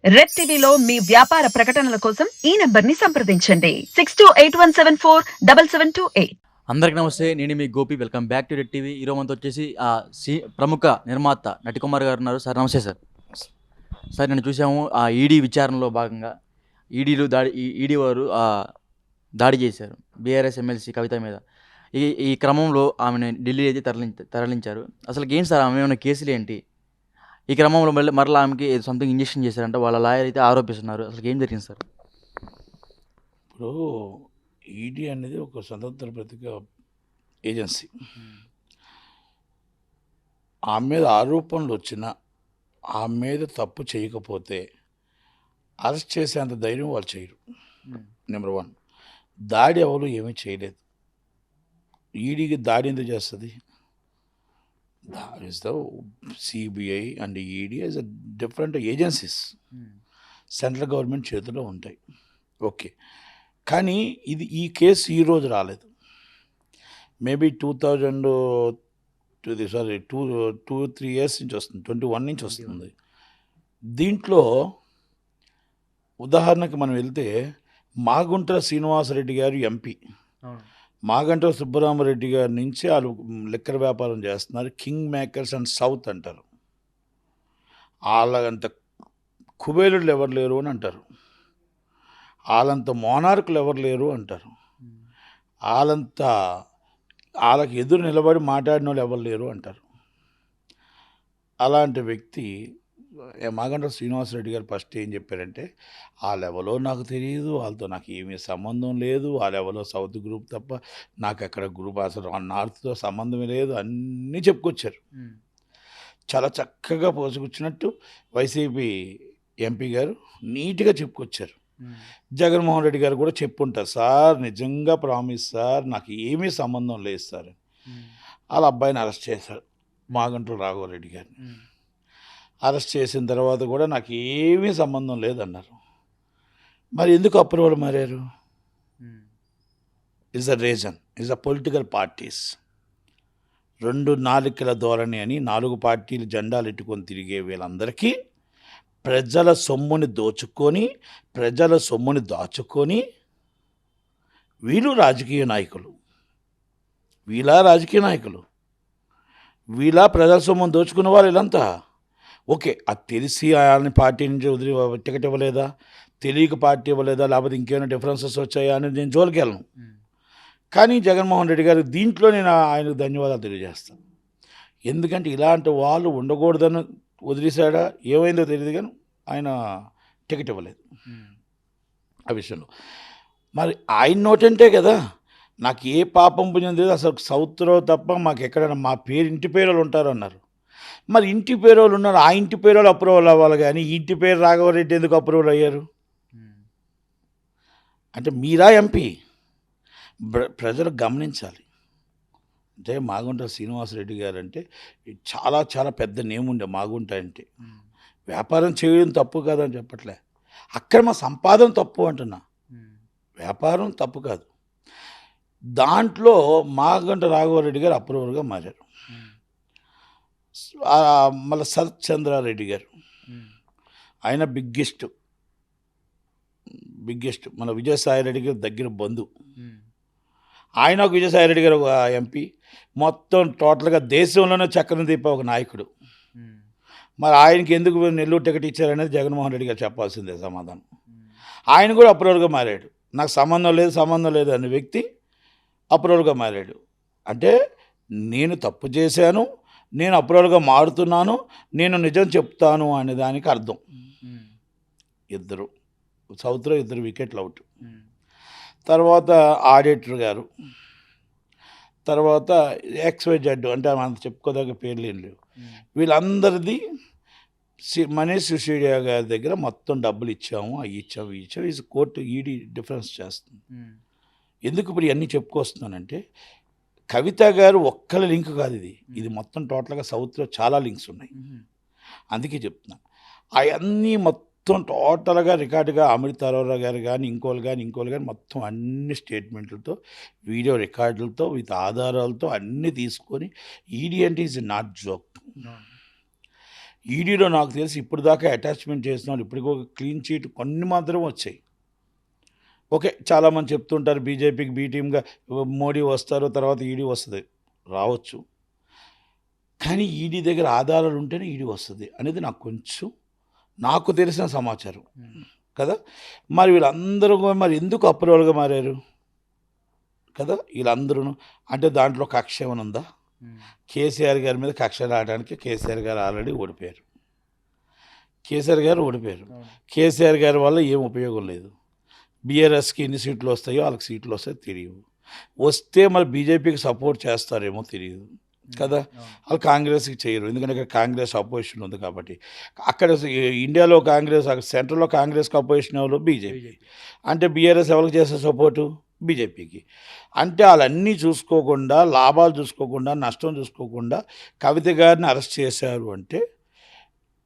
Red టీవీలో మీ వ్యాపార ప్రకటనల కోసం ఈ నంబర్ని సంప్రదించండి 6281747728. అందరికి నమస్తే. నేను మీ Gopi. Welcome back to Red TV. ఈరోజు మనతో వచ్చేసి ప్రముఖ నిర్మాత నటికుమార్ గారు ఉన్నారు. సార్ నమస్తే సార్. సార్ నేను చూసాము ఆ ఈడీ విచారణలో భాగంగా ఈడీ వారు దాడి చేశారు బీఆర్ఎస్ ఎమ్మెల్సీ కవిత మీద. ఈ క్రమంలో ఆమెను ఢిల్లీ అయితే తరలించారు. అసలు ఏంటి సార్ ఆమె ఏమైనా కేసులు ఏంటి? ఈ క్రమంలో మరలా ఆమెకి సంథింగ్ ఇంజెక్షన్ చేశారంట వాళ్ళ లాయర్ అయితే ఆరోపిస్తున్నారు. అసలు ఏం జరిగింది సార్? ఇప్పుడు ఈడీ అనేది ఒక స్వతంత్ర పత్రిక ఏజెన్సీ. ఆమె మీద ఆరోపణలు వచ్చినా ఆమె మీద తప్పు చేయకపోతే అరెస్ట్ చేసేంత ధైర్యం వాళ్ళు చేయరు. నెంబర్ 1. దాడి ఎవరు ఏమీ చేయలేదు. ఈడీకి దాడి ఎందుకు చేస్తుంది? Is the CBI and ED is different agencies. Central government చేతిలో ఉంటాయి. ఓకే, కానీ ఈ కేసు ఈరోజు రాలేదు. మేబీ 2-3 ఇయర్స్ నుంచి వస్తుంది, 21 నుంచి వస్తుంది. దీంట్లో ఉదాహరణకి మనం వెళ్తే మాగుంట శ్రీనివాసరెడ్డి గారు ఎంపీ, మాగంట సుబ్బరామరెడ్డి గారి నుంచి వాళ్ళు లిక్కర్ వ్యాపారం చేస్తున్నారు. కింగ్ మేకర్స్ అండ్ సౌత్ అంటారు. వాళ్ళంత కుబేరులు ఎవరు లేరు అని అంటారు. వాళ్ళంత మోనార్కులు ఎవరు లేరు అంటారు. వాళ్ళకి ఎదురు నిలబడి మాట్లాడిన వాళ్ళు ఎవరు లేరు అంటారు. అలాంటి వ్యక్తి మాగంట శ్రీనివాసరెడ్డి గారు ఫస్ట్ ఏం చెప్పారంటే, ఆ లెవెల్లో నాకు తెలియదు, వాళ్ళతో నాకు ఏమీ సంబంధం లేదు, ఆ లెవెల్లో సౌత్ గ్రూప్ తప్ప నాకు ఎక్కడ గ్రూప్ అసలు నార్త్తో సంబంధమే లేదు అన్నీ చెప్పుకొచ్చారు. చాలా చక్కగా పోసుకొచ్చినట్టు వైసీపీ ఎంపీ గారు నీట్గా చెప్పుకొచ్చారు. జగన్మోహన్ రెడ్డి గారు కూడా చెప్పుంటారు, సార్ నిజంగా ప్రామిస్ సార్ నాకు ఏమీ సంబంధం లేదు సార్. వాళ్ళ అబ్బాయిని అరెస్ట్ చేశారు, మాగంట రాఘవరెడ్డి గారిని. అరెస్ట్ చేసిన తర్వాత కూడా నాకు ఏమీ సంబంధం లేదన్నారు. మరి ఎందుకు అప్రూవల్ మారారు? Is the reason is the political parties. 2 నాలుకల ధోరణి అని 4 పార్టీలు జెండాలు ఎట్టుకొని తిరిగే వీళ్ళందరికీ ప్రజల సొమ్ముని దాచుకొని వీళ్ళు రాజకీయ నాయకులు, వీళ్ళ ప్రజల సొమ్మును దోచుకున్న వాళ్ళు వీళ్ళంతా. ఓకే, అది తెలిసి ఆయన పార్టీ నుంచి వదిలి టికెట్ ఇవ్వలేదా, తెలియక పార్టీ ఇవ్వలేదా, లేకపోతే ఇంకేమైనా డిఫరెన్సెస్ వచ్చాయా అని నేను జోలికి వెళ్ళను. కానీ జగన్మోహన్ రెడ్డి గారు దీంట్లో నేను ఆయనకు ధన్యవాదాలు తెలియజేస్తాను. ఎందుకంటే ఇలాంటి వాళ్ళు ఉండకూడదని వదిలేశాడా ఏమైందో తెలియదు, కానీ ఆయన టికెట్ ఇవ్వలేదు ఆ విషయంలో. మరి ఆయన నోటంటే కదా, నాకు ఏ పాపం పుణ్యం లేదు, అసలు సౌత్లో తప్ప మాకు ఎక్కడైనా మా ఇంటి పేరు ఉంటారు అన్నారు. మరి ఇంటి పేరు వాళ్ళు ఉన్నారు, ఆ ఇంటి పేరు వాళ్ళు అప్రూవల్ అవ్వాలి, కానీ ఇంటి పేరు రాఘవరెడ్డి ఎందుకు అప్రూవల్ అయ్యారు? అంటే మీరా ఎంపీ? ప్రజలు గమనించాలి. అంటే మాగుంట శ్రీనివాసరెడ్డి గారు అంటే చాలా చాలా పెద్ద నేమ్ ఉండే మాగుంట అంటే. వ్యాపారం చేయడం తప్పు కాదని చెప్పట్లే, అక్రమ సంపాదన తప్పు అంటున్నా, వ్యాపారం తప్పు కాదు. దాంట్లో మాగంట రాఘవరెడ్డి గారు అప్రూవల్గా మారారు. మళ్ళీ శరత్ చంద్రారెడ్డి గారు, ఆయన బిగ్గెస్ట్ మన విజయసాయిరెడ్డి గారు దగ్గర బంధువు. ఆయన ఒక విజయసాయిరెడ్డి గారు ఒక ఎంపీ, మొత్తం టోటల్గా దేశంలోనే చక్రం తిప్పే ఒక నాయకుడు. మరి ఆయనకి ఎందుకు నెల్లూరు టికెట్ ఇచ్చారనేది జగన్మోహన్ రెడ్డి గారు చెప్పాల్సిందే సమాధానం. ఆయన కూడా అప్రూవల్గా మారాడు. నాకు సంబంధం లేదు అనే వ్యక్తి అప్రూవల్గా మారాడు. అంటే నేను తప్పు చేశాను, నేను అప్రూవల్గా మారుతున్నాను, నేను నిజం చెప్తాను అనే దానికి అర్థం. సౌత్లో 2 వికెట్లు అవుట్. తర్వాత ఆడిటర్ గారు, తర్వాత XYZ అంటే మనం చెప్పుకోదగ్గ పేర్లు ఏం లేవు. వీళ్ళందరిది మనీష్ సిసోడియా గారి దగ్గర మొత్తం డబ్బులు ఇచ్చాము, అవి ఇచ్చాము. ఈ కోర్టు ఈడీ డిఫరెన్స్ చేస్తుంది. ఎందుకు ఇప్పుడు ఇవన్నీ చెప్పుకొస్తున్నానంటే, కవిత గారు ఒక్కల లింక్ కాదు ఇది మొత్తం టోటల్గా సౌత్లో చాలా లింక్స్ ఉన్నాయి. అందుకే చెప్తున్నాను. అవన్నీ మొత్తం టోటల్గా రికార్డుగా అమృత అరోరా గారు కానీ ఇంకోళ్ళు కానీ మొత్తం అన్ని స్టేట్మెంట్లతో, వీడియో రికార్డులతో, విత్ ఆధారాలతో అన్నీ తీసుకొని, ఈడీ అంటే ఈజ్ నాట్ జోక్. ఈడీలో నాకు తెలిసి ఇప్పుడు దాకా అటాచ్మెంట్ చేసిన వాళ్ళు ఇప్పటికీ ఒక క్లీన్ చీట్ కొన్ని మాత్రం వచ్చాయి. ఓకే, చాలామంది చెప్తుంటారు బీజేపీకి బీ టీమ్గా మోడీ వస్తారు, తర్వాత ఈడీ వస్తుంది. రావచ్చు, కానీ ఈడీ దగ్గర ఆధారాలు ఉంటేనే ఈడీ వస్తుంది అనేది నాకు తెలిసిన సమాచారం కదా. మరి వీళ్ళందరూ మరి ఎందుకు అప్రూవల్గా మారారు కదా వీళ్ళందరూ? అంటే దాంట్లో కక్ష ఏమైనా ఉందా? కేసీఆర్ గారి మీద కక్ష రావడానికి కేసీఆర్ గారు ఆల్రెడీ ఓడిపోయారు. కేసీఆర్ గారి వల్ల ఏం ఉపయోగం లేదు. బీఆర్ఎస్కి ఎన్ని సీట్లు వస్తాయో వాళ్ళకి సీట్లు వస్తాయో తెలియదు. వస్తే మరి బీజేపీకి సపోర్ట్ చేస్తారేమో తెలియదు కదా. వాళ్ళు కాంగ్రెస్కి చేయరు, ఎందుకంటే ఇక్కడ కాంగ్రెస్ అపోజిషన్ ఉంది కాబట్టి. అక్కడ ఇండియాలో కాంగ్రెస్, సెంట్రల్లో కాంగ్రెస్కి అపోజిషన్ ఎవరు? బీజేపీ. అంటే బీఆర్ఎస్ ఎవరికి చేసే సపోర్టు? బీజేపీకి. అంటే వాళ్ళన్నీ చూసుకోకుండా, లాభాలు చూసుకోకుండా, నష్టం చూసుకోకుండా కవిత గారిని అరెస్ట్ చేశారు అంటే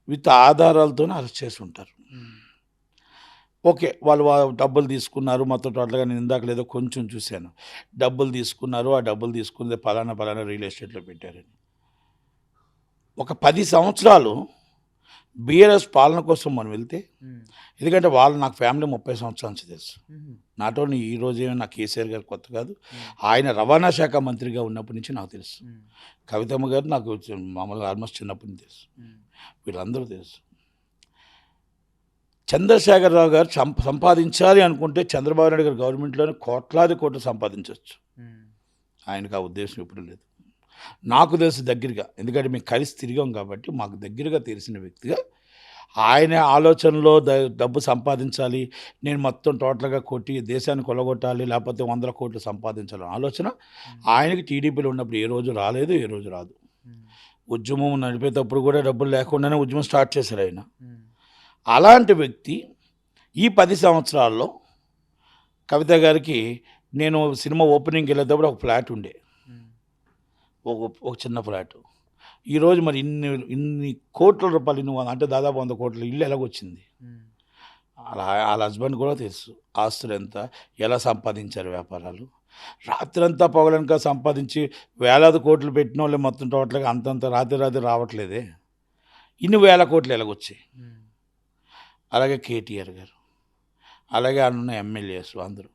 విత్ ఆధారాలతోనే అరెస్ట్ చేసి ఉంటారు. ఓకే, వాళ్ళు డబ్బులు తీసుకున్నారు, మొత్తం టోటల్గా నేను ఇందాక లేదో కొంచెం చూశాను. డబ్బులు తీసుకున్నారు, ఆ డబ్బులు తీసుకున్నది పలానా రియల్ ఎస్టేట్లో పెట్టారని. ఒక 10 సంవత్సరాలు బీఆర్ఎస్ పాలన కోసం మనం వెళ్తే, ఎందుకంటే నాకు ఫ్యామిలీ 30 సంవత్సరాల నుంచి తెలుసు. నాట్ ఓన్లీ ఈ రోజే నాకు కేసీఆర్ గారు కొత్త కాదు, ఆయన రవాణా శాఖ మంత్రిగా ఉన్నప్పటి నుంచి నాకు తెలుసు. కవితమ్మ గారు నాకు మామూలుగా ఆల్మోస్ట్ చిన్నప్పటి నుంచి తెలుసు. వీళ్ళందరూ తెలుసు. చంద్రశేఖరరావు గారు సంపాదించాలి అనుకుంటే చంద్రబాబు నాయుడు గారు గవర్నమెంట్లోనే కోట్లు సంపాదించవచ్చు. ఆయనకు ఆ ఉద్దేశం ఎప్పుడు లేదు. నాకు తెలుసు దగ్గరగా, ఎందుకంటే మేము కలిసి తిరిగాం కాబట్టి మాకు దగ్గరగా తెలిసిన వ్యక్తిగా ఆయన ఆలోచనలో డబ్బు సంపాదించాలి, నేను మొత్తం టోటల్గా కొట్టి దేశాన్ని కొలగొట్టాలి, లేకపోతే 100 కోట్లు సంపాదించాలని ఆలోచన ఆయనకి టీడీపీలో ఉన్నప్పుడు ఏ రోజు రాలేదు, ఏ రోజు రాదు. ఉద్యమం నడిపేటప్పుడు కూడా డబ్బులు లేకుండానే ఉద్యమం స్టార్ట్ చేశారు ఆయన. అలాంటి వ్యక్తి ఈ 10 సంవత్సరాల్లో కవిత గారికి, నేను సినిమా ఓపెనింగ్కి వెళ్ళేటప్పుడు ఒక ఫ్లాట్ ఉండే, ఒక చిన్న ఫ్లాట్. ఈరోజు మరి ఇన్ని కోట్ల రూపాయలు, అంటే దాదాపు 100 కోట్ల ఇల్లు ఎలాగొచ్చింది? వాళ్ళ హస్బెండ్ కూడా తెలుసు ఆస్తులు ఎంత, ఎలా సంపాదించారు వ్యాపారాలు. రాత్రంతా పొగలనక సంపాదించి వేలాది కోట్లు పెట్టిన వాళ్ళు మొత్తం టోటల్గా అంతంత రాత్రి రావట్లేదే. ఇన్ని వేల కోట్లు ఎలాగొచ్చాయి? అలాగే కేటీఆర్ గారు, అలాగే అన్న ఎమ్మెల్యేస్ అందరూ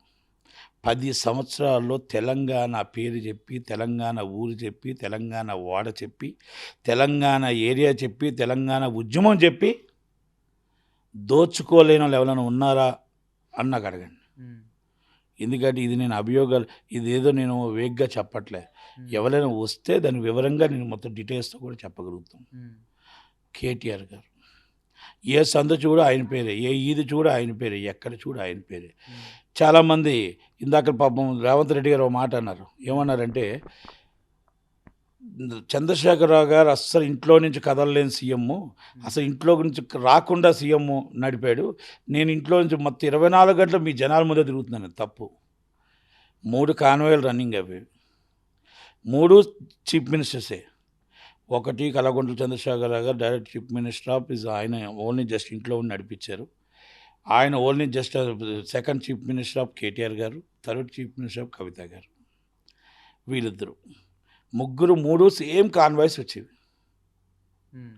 10 సంవత్సరాల్లో తెలంగాణ పేరు చెప్పి, తెలంగాణ ఊరు చెప్పి, తెలంగాణ వాడ చెప్పి, తెలంగాణ ఏరియా చెప్పి, తెలంగాణ ఉద్యమం చెప్పి దోచుకోలేని వాళ్ళు ఎవరైనా ఉన్నారా అని నాకు అడగండి. ఎందుకంటే ఇది నేను అభియోగాలు, ఇదేదో నేను వేగ్గా చెప్పట్లే. ఎవరైనా వస్తే దాని వివరంగా నేను మొత్తం డీటెయిల్స్తో కూడా చెప్పగలుగుతాం. కేటీఆర్ గారు ఏ సందు చూడ ఆయన పేరే, ఏ ఈది చూడ ఆయన పేరే, ఎక్కడ చూడ ఆయన పేరే. చాలామంది ఇందాక పాపం రేవంత్ రెడ్డి గారు ఒక మాట అన్నారు. ఏమన్నారంటే, చంద్రశేఖరరావు గారు అస్సలు ఇంట్లో నుంచి కదలలేని సీఎం, అసలు ఇంట్లో నుంచి రాకుండా సీఎం నడిపాడు, నేను ఇంట్లో నుంచి మొత్తం 24 గంటలు మీ జనాల ముందే తిరుగుతున్నాను. తప్పు. 3 కాన్వాయ్లు రన్నింగ్, అవి 3 చీఫ్ మినిస్టర్సే. ఒకటి కల్వకుంట్ల చంద్రశేఖరరావు గారు డైరెక్ట్ చీఫ్ మినిస్టర్ ఆఫ్ ఆయన ఓన్లీ జస్ట్ ఇంట్లో ఉండి నడిపించారు. ఆయన only just second chief minister of KTR గారు, థర్డ్ చీఫ్ మినిస్టర్ ఆఫ్ కవిత గారు. వీళ్ళిద్దరు ముగ్గురు 3 సేమ్ కాన్వాయ్స్ వచ్చేవి.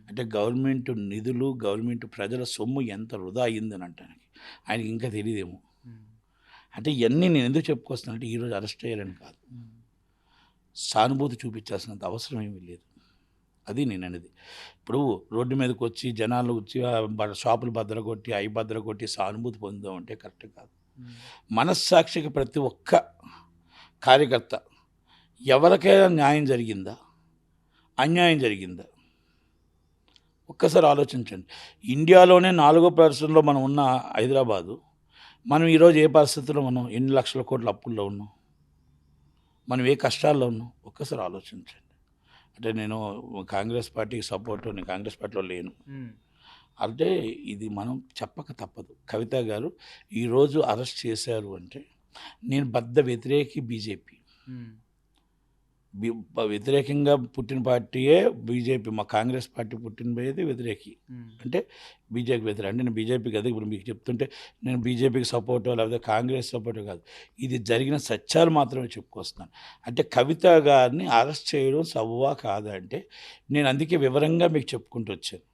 అంటే గవర్నమెంట్ నిధులు, గవర్నమెంట్ ప్రజల సొమ్ము ఎంత వృధా అయ్యిందని అంటానికి ఆయనకి ఇంకా తెలియదేమో. అంటే ఇవన్నీ నేను ఎందుకు చెప్పుకొస్తానంటే ఈరోజు అరెస్ట్ అయ్యారని కాదు, సానుభూతి చూపించాల్సినంత అవసరం ఏమీ లేదు. అది నేను అనేది. ఇప్పుడు రోడ్డు మీదకి వచ్చి జనాలు వచ్చి షాపులు భద్రకొట్టి, అవి భద్రకొట్టి సానుభూతి పొందుదాం అంటే కరెక్ట్ కాదు. మనస్సాక్షికి ప్రతి ఒక్క కార్యకర్త ఎవరికైనా న్యాయం జరిగిందా, అన్యాయం జరిగిందా ఒక్కసారి ఆలోచించండి. ఇండియాలోనే 4వ పొజిషన్లో మనం ఉన్న హైదరాబాదు, మనం ఈరోజు ఏ పరిస్థితుల్లో మనం ఎన్ని లక్షల కోట్ల అప్పుల్లో ఉన్నాం, మనం ఏ కష్టాల్లో ఉన్నాం ఒక్కసారి ఆలోచించండి. అంటే నేను కాంగ్రెస్ పార్టీకి సపోర్ట్, నేను కాంగ్రెస్ పార్టీలో లేను. అంటే ఇది మనం చెప్పక తప్పదు. కవిత గారు ఈరోజు అరెస్ట్ చేశారు అంటే, నేను బద్ద వ్యతిరేకి బీజేపీ, వ్యతిరేకంగా పుట్టిన పార్టీయే బీజేపీ. మా కాంగ్రెస్ పార్టీ పుట్టినది వ్యతిరేకి అంటే బీజేపీ వ్యతిరేక. అంటే నేను బీజేపీకి కదా ఇప్పుడు మీకు చెప్తుంటే నేను బీజేపీకి సపోర్టో లేకపోతే కాంగ్రెస్ సపోర్టో కాదు, ఇది జరిగిన సత్యాలు మాత్రమే చెప్పుకొస్తున్నాను. అంటే కవిత గారిని అరెస్ట్ చేయడం సవ్వా కాదా అంటే నేను అందుకే వివరంగా మీకు చెప్పుకుంటూ వచ్చాను.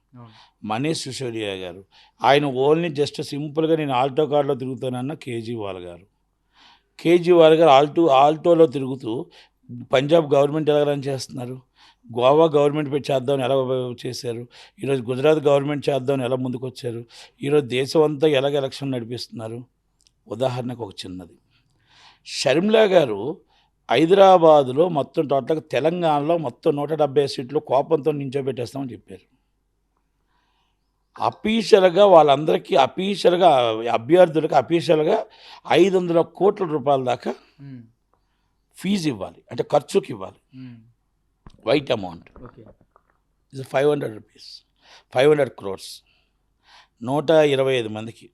మనీష్ సిసోడియా గారు, ఆయన ఓన్లీ జస్ట్ సింపుల్గా నేను ఆల్టో కార్లో తిరుగుతానన్న కేజ్రీవాల్ గారు. కేజ్రీవాల్ గారు ఆల్టోలో తిరుగుతూ పంజాబ్ గవర్నమెంట్ ఎలా రన్ చేస్తున్నారు, గోవా గవర్నమెంట్ పెట్టి చేద్దామని ఎలా చేశారు, ఈరోజు గుజరాత్ గవర్నమెంట్ చేద్దామని ఎలా ముందుకు వచ్చారు, ఈరోజు దేశం అంతా ఎలాగ ఎలక్షన్ నడిపిస్తున్నారు. ఉదాహరణకు ఒక చిన్నది, షర్మిలా గారు హైదరాబాదులో మొత్తం టోటల్గా తెలంగాణలో మొత్తం 170 సీట్లు కోపంతో నించోబెట్టేస్తామని చెప్పారు. అఫీషియల్గా వాళ్ళందరికీ అభ్యర్థులకు అఫీషియల్గా 500 కోట్ల రూపాయల దాకా ఫీజు ఇవ్వాలి, అంటే ఖర్చుకి ఇవ్వాలి. White amount is 500 rupees, 500 crores, 125 మందికి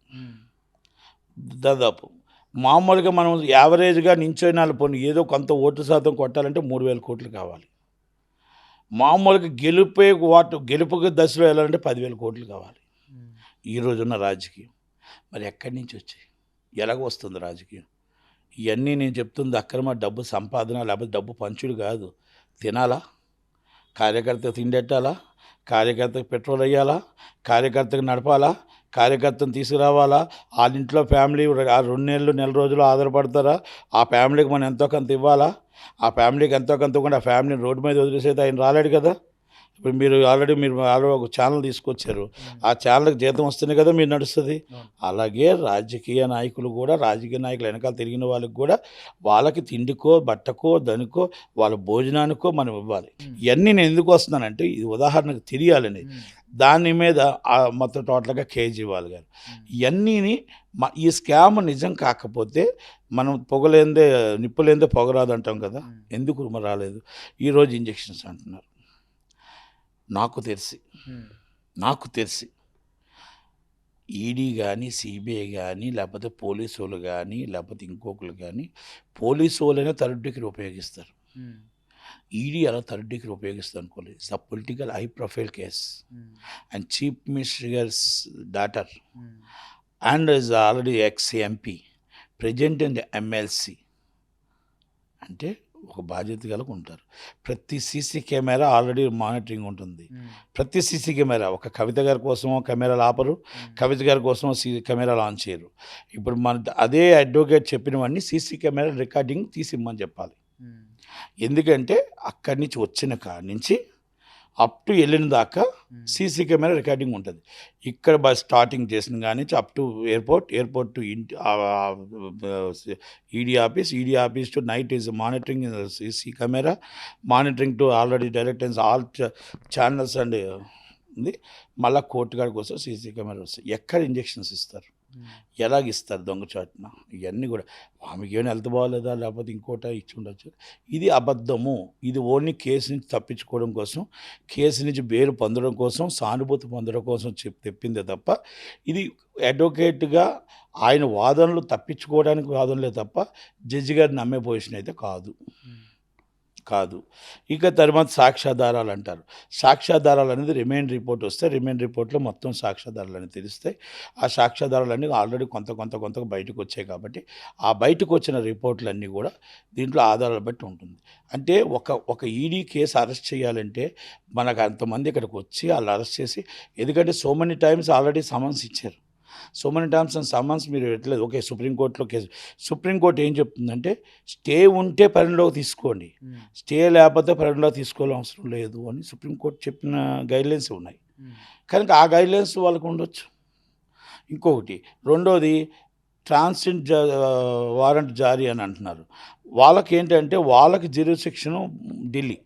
దాదాపు. మామూలుగా మనం యావరేజ్గా నించోని పోనీ ఏదో కొంత ఓటు శాతం కొట్టాలంటే 3,000 కోట్లు కావాలి. మామూలుగా గెలుపుకి దశలో వెళ్ళాలంటే 10,000 కోట్లు కావాలి. ఈ రోజున్న రాజకీయం మరి ఎక్కడి నుంచి వచ్చాయి, ఎలాగ వస్తుంది రాజకీయం? ఇవన్నీ నేను చెప్తుంది అక్రమ డబ్బు సంపాదన, లేకపోతే డబ్బు పంచుడు కాదు. తినాలా, కార్యకర్తకు తిండెట్టాలా, కార్యకర్తకు పెట్రోల్ వేయాలా, కార్యకర్తకు నడపాలా, కార్యకర్తను తీసుకురావాలా, వాళ్ళ ఇంట్లో ఫ్యామిలీ 2 నెలలు నెల రోజులు ఆధారపడతారా, ఆ ఫ్యామిలీకి మనం ఎంతో కొంత ఇవ్వాలా, ఆ ఫ్యామిలీకి ఎంతో కొంత కూడా ఆ ఫ్యామిలీని రోడ్డు మీద వదిలేసేది ఆయన రాలేడు కదా. ఇప్పుడు మీరు ఆల్రెడీ ఒక ఛానల్ తీసుకొచ్చారు, ఆ ఛానల్కి జీతం వస్తుంది కదా మీరు నడుస్తుంది. అలాగే రాజకీయ నాయకులు కూడా, రాజకీయ నాయకులు వెనకాల తిరిగిన వాళ్ళకి కూడా వాళ్ళకి తిండికో బట్టకో దనికో వాళ్ళ భోజనానికో మనం ఇవ్వాలి. ఇవన్నీ నేను ఎందుకు వస్తున్నానంటే ఇది ఉదాహరణకు తెలియాలని. దాని మీద మొత్తం టోటల్గా కేజ్రీవాల్ గారు ఇవన్నీని ఈ స్కామ్ నిజం కాకపోతే మనం నిప్పులేందే పొగరాదు అంటాం కదా, ఎందుకు రాలేదు? ఈరోజు ఇంజెక్షన్స్ అంటున్నారు. నాకు తెలిసి ఈడీ కానీ, సిబిఐ కానీ, లేకపోతే పోలీసు వాళ్ళు కానీ, లేకపోతే ఇంకొకరు కానీ, పోలీసు వాళ్ళైనా థర్డ్ డిగ్రీ ఉపయోగిస్తారు. ఈడీ అలా థర్డ్ డిగ్రీ ఉపయోగిస్తారు అనుకోలేదు. It's a political high profile case and chief minister's daughter and is already ex MP present in the MLC. అంటే ఒక బాధ్యత గలకు ఉంటారు. ప్రతి సీసీ కెమెరా ఆల్రెడీ మానిటరింగ్ ఉంటుంది. ప్రతి సీసీ కెమెరా, ఒక కవిత గారి కోసమో కెమెరాలు ఆపరు, కవిత గారి కోసమో కెమెరాలు ఆన్ చేయరు. ఇప్పుడు అదే అడ్వకేట్ చెప్పినవన్నీ సీసీ కెమెరా రికార్డింగ్ తీసి ఇమ్మని చెప్పాలి. ఎందుకంటే అక్కడి నుంచి వచ్చిన కాడి నుంచి అప్ టు వెళ్ళిన దాకా సీసీ కెమెరా రికార్డింగ్ ఉంటుంది. ఇక్కడ స్టార్టింగ్ చేసిన కానీ up to airport to ED office to night is monitoring CC camera, monitoring to already direct all channels and ఉంది. మళ్ళీ కోర్టు కాడికి వస్తే సీసీ కెమెరా వస్తాయి. ఎక్కడ ఇంజెక్షన్స్ ఇస్తారు, ఎలాగిస్తారు దొంగచాటున, ఇవన్నీ కూడా ఆమెకి ఏమైనా హెల్త్ బాగోలేదా లేకపోతే ఇంకోట ఇచ్చి ఉండొచ్చు. ఇది అబద్ధము. ఇది ఓన్లీ కేసు నుంచి తప్పించుకోవడం కోసం, కేసు నుంచి బెయిల్ పొందడం కోసం, సానుభూతి పొందడం కోసం తెప్పిందే తప్ప ఇది అడ్వకేట్గా ఆయన వాదనలు తప్పించుకోవడానికి వాదనలే తప్ప జడ్జి గారిని నమ్మే పొజిషన్ అయితే కాదు. ఇక తర్వాత సాక్ష్యాధారాలు అంటారు. సాక్ష్యాధారాలు అనేది రిమైండ్ రిపోర్ట్ వస్తే రిమైండ్ రిపోర్ట్లో మొత్తం సాక్ష్యాధారాలు అనేది తెలుస్తాయి. ఆ సాక్ష్యాధారాలన్నీ ఆల్రెడీ కొంత బయటకు వచ్చాయి కాబట్టి ఆ బయటకు వచ్చిన రిపోర్ట్లన్నీ కూడా దీంట్లో ఆధారాలు బట్టి ఉంటుంది. అంటే ఒక ఈడీ కేసు అరెస్ట్ చేయాలంటే మనకు అంతమంది ఇక్కడికి వచ్చి వాళ్ళు అరెస్ట్ చేసి, ఎందుకంటే so many times already summons ఇచ్చారు. So many times and summons మీరు పెట్టలేదు. ఓకే, సుప్రీంకోర్టులో కేసు, సుప్రీంకోర్టు ఏం చెప్తుందంటే స్టే ఉంటే పరిగణలోకి తీసుకోండి, స్టే లేకపోతే పరిగణలోకి తీసుకోవాల్సిన అవసరం లేదు అని సుప్రీంకోర్టు చెప్పిన గైడ్లైన్స్ ఉన్నాయి. కనుక ఆ గైడ్లైన్స్ వాళ్ళకు ఉండొచ్చు. ఇంకొకటి రెండోది ట్రాన్సిట్ వారెంట్ జారీ అని అంటున్నారు. వాళ్ళకి ఏంటంటే వాళ్ళకి జ్యూరిస్డిక్షన్ ఢిల్లీ,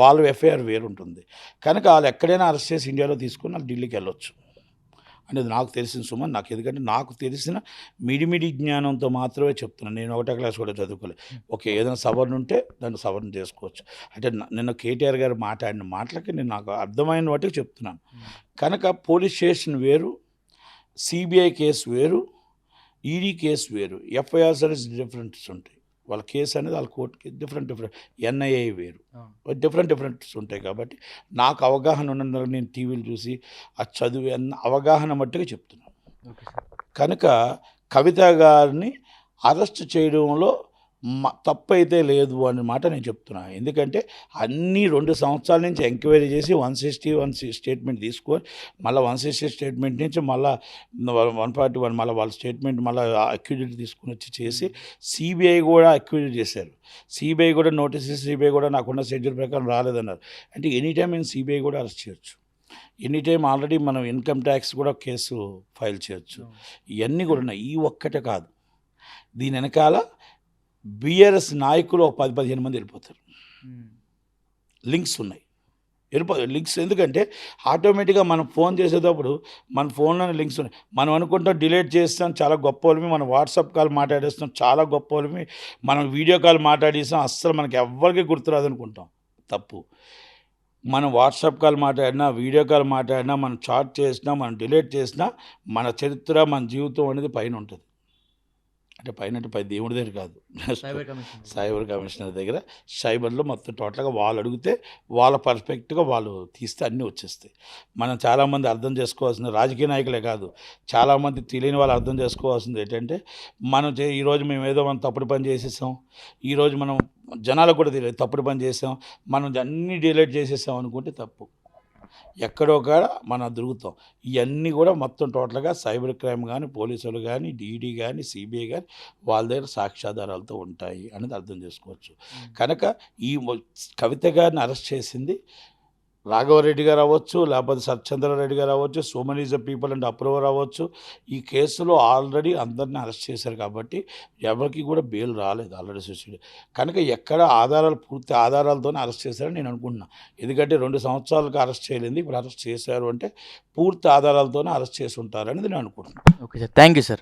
వాళ్ళ ఎఫ్ఐఆర్ వేరు ఉంటుంది. కనుక వాళ్ళు ఎక్కడైనా అరెస్ట్ చేసి ఇండియాలో తీసుకుని వాళ్ళు ఢిల్లీకి వెళ్ళొచ్చు అనేది నాకు తెలిసిన సుమన్. నాకు ఎందుకంటే నాకు తెలిసిన మిడిమిడి జ్ఞానంతో మాత్రమే చెప్తున్నాను. నేను 1వ క్లాస్ కూడా చదువుకోలేదు. ఓకే, ఏదైనా సవరణ ఉంటే దాన్ని సవరణ చేసుకోవచ్చు. అంటే నిన్న కేటీఆర్ గారు మాట్లాడిన మాటలకి నేను నాకు అర్థమైన వాటికి చెప్తున్నాను. కనుక పోలీస్ స్టేషన్ వేరు, సిబిఐ కేసు వేరు, ఈడీ కేసు వేరు, ఎఫ్ఐఆర్స్ అనేది డిఫరెంట్స్ ఉంటాయి. వాళ్ళ కేసు అనేది వాళ్ళ కోర్టుకి డిఫరెంట్ ఎన్ఐఏ వేరు, డిఫరెంట్స్ ఉంటాయి. కాబట్టి నాకు అవగాహన ఉన్నందుకు నేను టీవీలు చూసి ఆ చదివి అవగాహన మట్టుగా చెప్తున్నాను. కనుక కవిత గారిని అరెస్ట్ చేయడంలో తప్పైతే లేదు అన్నమాట నేను చెప్తున్నాను. ఎందుకంటే అన్నీ 2 సంవత్సరాల నుంచి ఎంక్వైరీ చేసి 161 స్టేట్మెంట్ తీసుకొని మళ్ళీ 160 స్టేట్మెంట్ నుంచి మళ్ళీ 141 మళ్ళీ వాళ్ళ స్టేట్మెంట్ మళ్ళీ అక్యూజిట్ తీసుకుని వచ్చి చేసి సిబిఐ కూడా అక్యూజిట్ చేశారు. సిబిఐ కూడా నోటీస్ ఇచ్చి సిబిఐ కూడా నాకున్న షెడ్యూల్ ప్రకారం రాలేదన్నారు. అంటే ఎనీ టైం నేను సిబిఐ కూడా అరెస్ట్ చేయొచ్చు. ఎనీ టైం ఆల్రెడీ మనం ఇన్కమ్ ట్యాక్స్ కూడా కేసు ఫైల్ చేయొచ్చు. ఇవన్నీ కూడా ఉన్నాయి. ఈ ఒక్కటే కాదు, దీని వెనకాల బీఆర్ఎస్ నాయకులు ఒక 10-15 మంది వెళ్ళిపోతారు. లింక్స్ ఉన్నాయి, లింక్స్. ఎందుకంటే ఆటోమేటిక్గా మనం ఫోన్ చేసేటప్పుడు మన ఫోన్లోనే లింక్స్ ఉన్నాయి. మనం అనుకుంటాం డిలీట్ చేస్తాం చాలా గొప్ప వాళ్ళమి, మనం వాట్సాప్ కాల్ మాట్లాడేస్తాం చాలా గొప్ప వాళ్ళమి, మనం వీడియో కాల్ మాట్లాడేస్తాం అస్సలు మనకి ఎవ్వరికి గుర్తురాదు అనుకుంటాం. తప్పు. మనం వాట్సాప్ కాల్ మాట్లాడినా వీడియో కాల్ మాట్లాడినా మనం చాట్ చేసినా మనం డిలీట్ చేసినా మన చరిత్ర మన జీవితం అనేది పైన ఉంటుంది. అంటే పైన అంటే దేవుడి దగ్గర కాదు, సైబర్ కమిషనర్ దగ్గర. సైబర్లో మొత్తం టోటల్గా వాళ్ళు అడిగితే వాళ్ళ పర్ఫెక్ట్గా వాళ్ళు తీస్తే అన్నీ వచ్చేస్తాయి. మనం చాలామంది అర్థం చేసుకోవాల్సింది, రాజకీయ నాయకులే కాదు చాలామంది తెలియని వాళ్ళు అర్థం చేసుకోవాల్సింది ఏంటంటే ఈరోజు మేము ఏదో మనం తప్పుడు పని చేసేసాం, ఈరోజు మనం జనాలకు కూడా తెలియదు తప్పుడు పని చేసాం, మనం అన్నీ డిలీట్ చేసేసాం అనుకుంటే తప్పు. ఎక్కడో కాడ మనం దొరుకుతాం. ఇవన్నీ కూడా మొత్తం టోటల్గా సైబర్ క్రైమ్ కానీ పోలీసులు కానీ ఈడీ కానీ సిబిఐ కానీ వాళ్ళ దగ్గర సాక్ష్యాధారాలతో ఉంటాయి అనేది అర్థం చేసుకోవచ్చు. కనుక ఈ కవిత గారిని అరెస్ట్ చేసింది రాఘవరెడ్డి గారు అవ్వచ్చు, లేకపోతే సత్యచంద్రారెడ్డి గారు అవ్వచ్చు, so many is the people and approver అవ్వచ్చు. ఈ కేసులో ఆల్రెడీ అందరినీ అరెస్ట్ చేశారు కాబట్టి ఎవరికి కూడా బెయిల్ రాలేదు ఆల్రెడీ సూసైడ్. కనుక ఎక్కడ ఆధారాలు పూర్తి ఆధారాలతోనే అరెస్ట్ చేశారని నేను అనుకుంటున్నా. ఎందుకంటే 2 సంవత్సరాలకు అరెస్ట్ చేయలేదు, ఇప్పుడు అరెస్ట్ చేశారు అంటే పూర్తి ఆధారాలతోనే అరెస్ట్ చేసి ఉంటారని నేను అనుకుంటున్నాను. Okay sir, thank you sir.